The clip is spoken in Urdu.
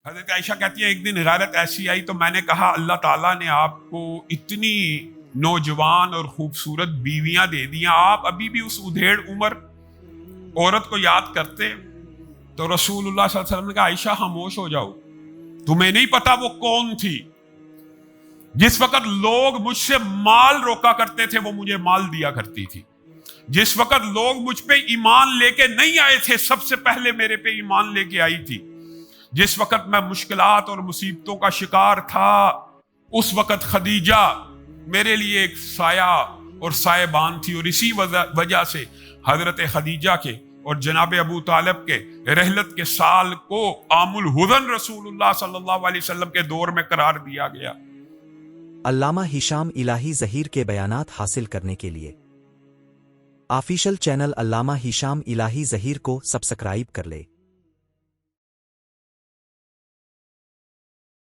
حضرت عائشہ کہتی ہیں ایک دن غیرت ایسی آئی تو میں نے کہا اللہ تعالیٰ نے آپ کو اتنی نوجوان اور خوبصورت بیویاں دے دیا، آپ ابھی بھی اس ادھیڑ عمر عورت کو یاد کرتے؟ تو رسول اللہ صلی اللہ علیہ وسلم نے کہا عائشہ خاموش ہو جاؤ، تمہیں نہیں پتا وہ کون تھی؟ جس وقت لوگ مجھ سے مال روکا کرتے تھے وہ مجھے مال دیا کرتی تھی، جس وقت لوگ مجھ پہ ایمان لے کے نہیں آئے تھے سب سے پہلے میرے پہ ایمان لے کے آئی تھی، جس وقت میں مشکلات اور مصیبتوں کا شکار تھا اس وقت خدیجہ میرے لیے ایک سایہ اور سائبان تھی، اور اسی وجہ سے حضرت خدیجہ کے اور جناب ابو طالب کے رحلت کے سال کو عام الحزن رسول اللہ صلی اللہ علیہ وسلم کے دور میں قرار دیا گیا۔ علامہ ہشام الہی ظہیر کے بیانات حاصل کرنے کے لیے آفیشل چینل علامہ ہشام الہی ظہیر کو سبسکرائب کر لے۔